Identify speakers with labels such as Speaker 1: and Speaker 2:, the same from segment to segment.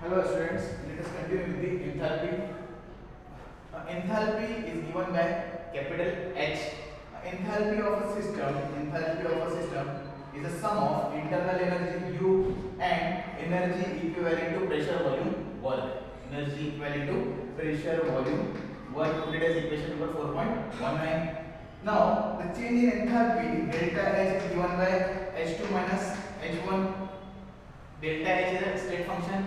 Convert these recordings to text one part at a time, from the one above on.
Speaker 1: Hello students, let us continue with the enthalpy. Enthalpy is given by capital H. Enthalpy of a system is a sum of internal energy U and energy equivalent to pressure volume work. Energy equivalent to pressure volume work. Put it as equation number 4.19. Now the change in enthalpy delta H is given by H2 minus H1. Delta H is a state function.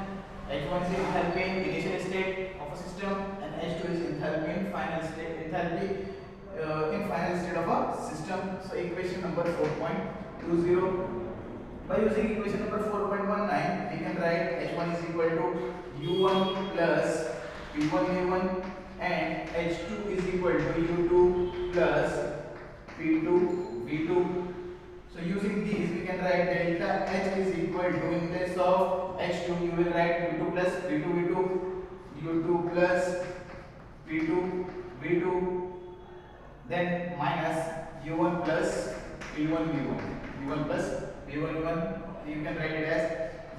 Speaker 1: H1 is enthalpy in initial state of a system, and H2 is enthalpy in final state. In final state of a system. So equation number 4.20. By using equation number 4.19, we can write H1 is equal to U1 plus P1 V1, and H2 is equal to U2 plus P2 V2. So using these, we can write delta H is equal to, in place of H2 you will write U2 plus P2 V2, U2 plus P2 V2, then minus U1 plus P1 V1, U1 plus P1 V1. You can write it as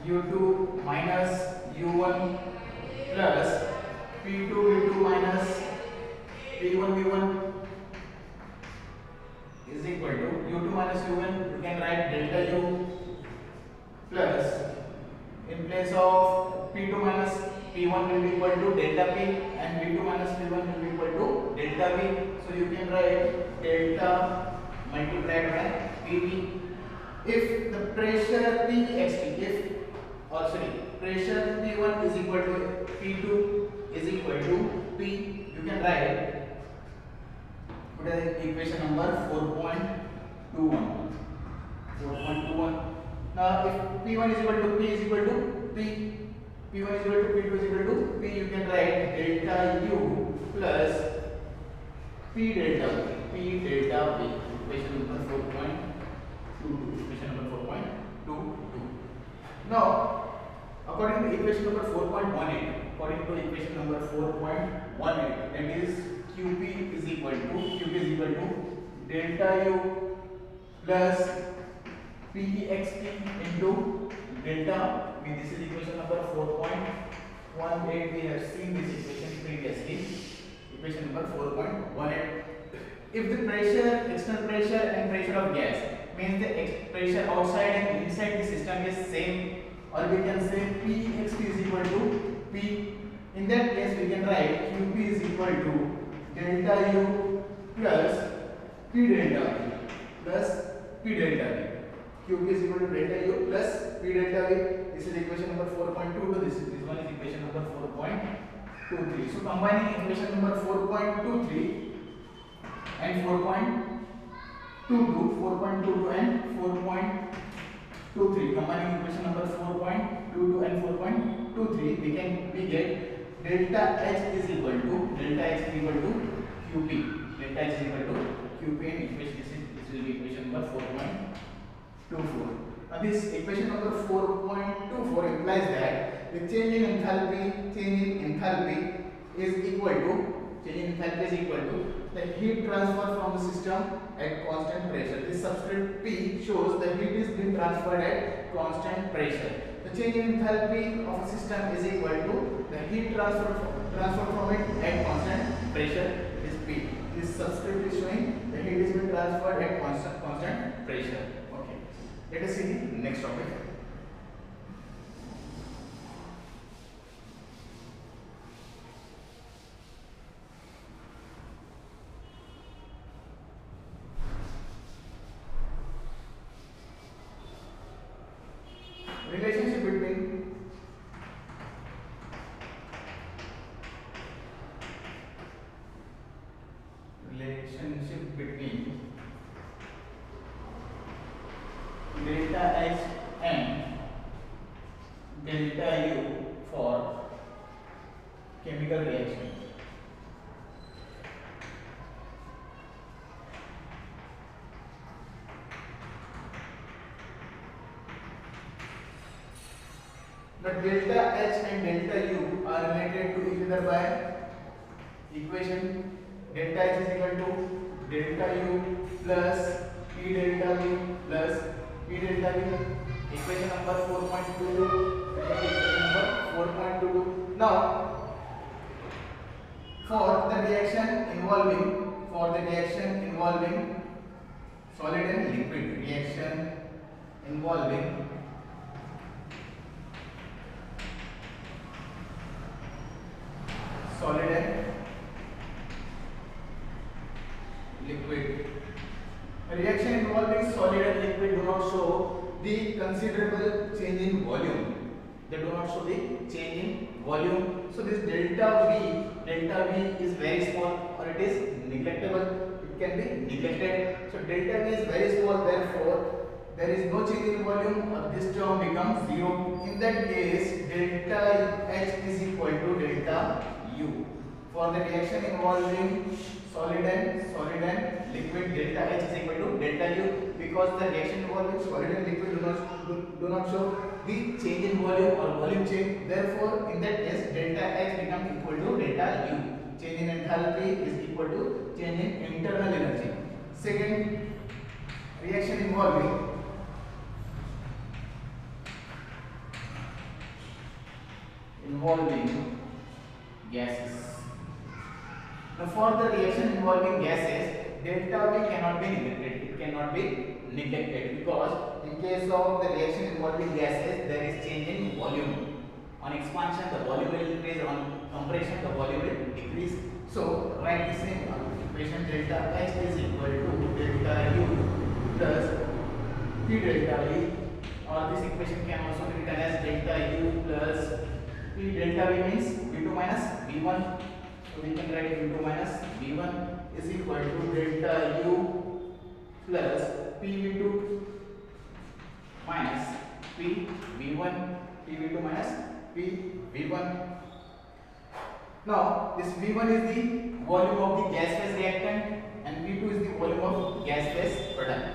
Speaker 1: U2 minus U1 plus P2 V2 minus P1 V1 is equal to U2 minus U1. You can write delta U plus, in place of P2 minus P1 will be equal to delta P, and V2 minus P1 will be equal to delta V. So you can write delta multiplied by PV. If the pressure pressure P1 is equal to P2 is equal to P, you can write, put as equation number 4.21. Now if P1 is equal to P is equal to P, P1 is equal to P2 is equal to P, you can write delta U plus P delta V. Equation number 4.22. Equation number 4.22. Now, according to equation number 4.18, that is QP is equal to delta U plus PEXP into delta V. This is equation number 4.18. We have seen this equation previously. Equation number 4.18. If the pressure, external pressure and pressure of gas, means the pressure outside and inside the system is same, or we can say PEXP is equal to P. In that case, we can write QP is equal to delta U plus P delta V. QP is equal to delta U plus P delta V. This is equation number 4.22. This one is equation number 4.23. So combining equation number 4.23 and 4.22 and 4.23, combining equation number 4.22 and 4.23, we get delta H is equal to QP. Delta H is equal to QP, and equation this will be equation number 4.24. Now this equation number 4.24 implies that the change in enthalpy is equal to the heat transfer from the system at constant pressure. This subscript P shows the heat is being transferred at constant pressure. The change in enthalpy of a system is equal to the heat transfer from it at constant pressure. Is P. This subscript is showing the heat is being transferred at constant pressure. Okay. Let us see the next topic. Relationship between delta H and delta U for chemical reaction. But delta H and delta U are related to each other by equation delta H is equal to delta U plus P delta V plus P delta V. Equation number 4.22. Equation number 4.22. Now for the reaction involving solid and liquid, reaction involving solid and liquid. A reaction involving solid and liquid do not show the considerable change in volume. They do not show the change in volume. So this delta V is very small, or it is neglectable. It can be neglected. So delta V is very small, therefore there is no change in volume, or this term becomes zero. In that case, delta H is equal to delta U. For the reaction involving solid and liquid, delta H is equal to delta U, because the reaction involving solid and liquid do not show the change in volume or volume change. Therefore, in that case, delta H becomes equal to delta U. Change in enthalpy is equal to change in internal energy. Second, reaction involving gases. Now for the reaction involving gases, delta V cannot be neglected. It cannot be neglected because in case of the reaction involving gases, there is change in volume. On expansion, the volume will increase. On compression, the volume will decrease. So write the same equation: delta H is equal to delta U plus P delta V. Or this equation can also be written as delta U plus P delta V means V2 minus V1. So we can write V2 minus V1 is equal to delta U plus PV2 minus PV1, PV2 minus PV1. Now this V1 is the volume of the gas phase reactant and V2 is the volume of gas phase product.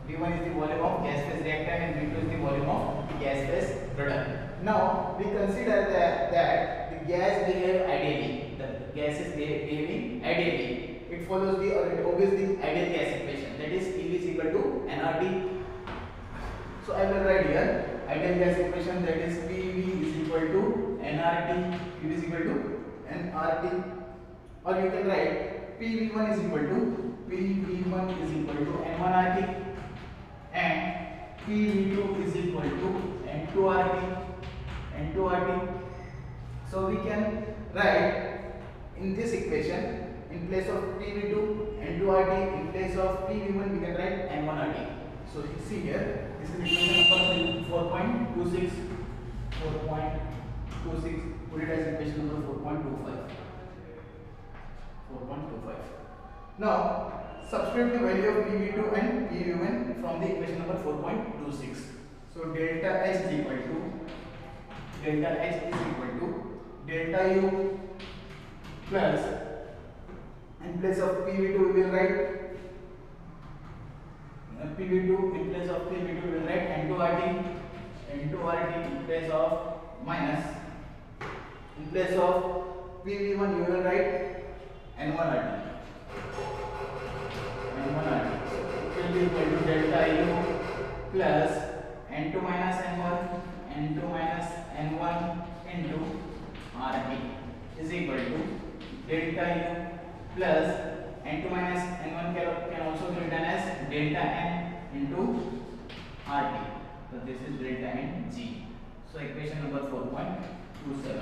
Speaker 1: V1 is the volume of gas phase reactant and V2 is the volume of gas phase product. Now we consider that the gas behave ideally. The gas is behaving ideally. It follows the, or it obeys the ideal gas equation, that is PV is equal to nRT. So I will write here ideal gas equation, that is PV is equal to nRT. PV is equal to nRT, or you can write PV1 is equal to n1RT and PV2 is equal to n2RT. So we can write in this equation, in place of PV2 n2RT, in place of PV1 we can write n1RT. So see here, this is equation number 4.26. Put it as equation number 4.25. Now substitute the value of PV2 and PV1 from the equation number 4.26. So delta H is equal to delta U plus, in place of PV2 we will write PV2, in place of PV2 we will write n2RT, in place of minus, in place of PV1 you will write n1RT. It will be equal to delta U plus n2 minus n1 into RT is equal to delta U plus n2 minus n1 can also be written as delta n into RT. So this is delta n G. So equation number 4.27.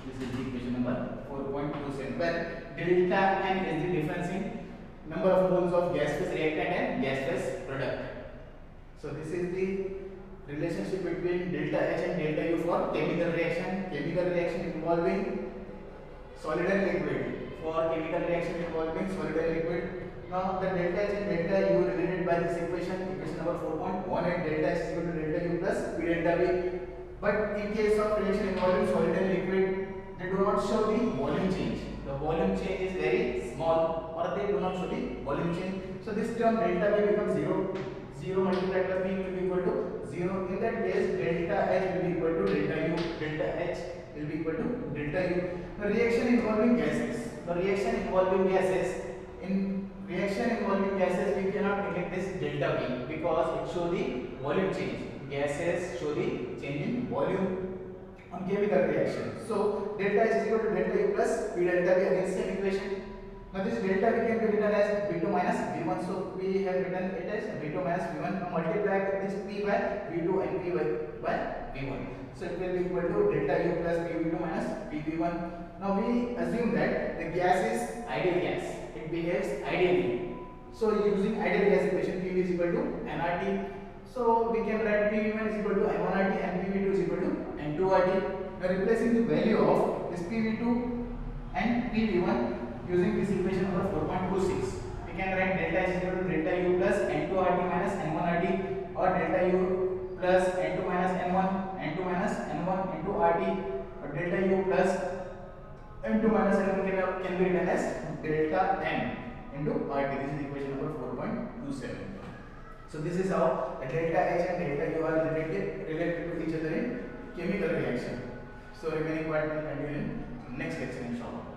Speaker 1: This is the equation number 4.27, where delta n is the difference in number of moles of gas phase reactant and gas phase product. So this is the relationship between delta H and delta U for chemical reaction involving solid and liquid. For chemical reaction involving solid and liquid, now the delta H and delta U related by this equation number 4.1, and delta H is equal to delta U plus P delta V. But in case of reaction involving solid and liquid, they do not show the volume change. The volume change is very small, or they do not show the volume change. So this term delta V becomes 0. 0 multiplied by P will be equal to 0. In that case, delta H will be equal to delta U. Delta H will be equal to delta U. The reaction involving gases. In reaction involving gases, we cannot neglect this delta V because it shows the volume change. Gases show the change in volume. on chemical reaction. So delta H is equal to delta U plus P delta V, again same equation. Now this delta V can be written as V2 minus V1. So we have written it as V2 minus V1. Now multiply this P by V2 and P by V1. So it will be equal to delta U plus PV2 minus PV1. Now we assume that the gas is ideal gas. It behaves ideally. So using ideal gas equation, PV is equal to nRT. So we can write PV1 is equal to n1RT and PV2 is equal to n2RT. Now replacing the value of this PV2 and PV1 using this equation number 4.26, we can write delta is equal to delta U plus n2RT minus n1RT, or delta U plus n2 minus n1, n2 minus n1 into RT, or delta U plus n2 minus n1 can be written as delta n into RT. This is equation number 4.27. So this is how the delta H and delta U are related to each other in chemical reaction. So remaining part will continue in next lecture inshallah.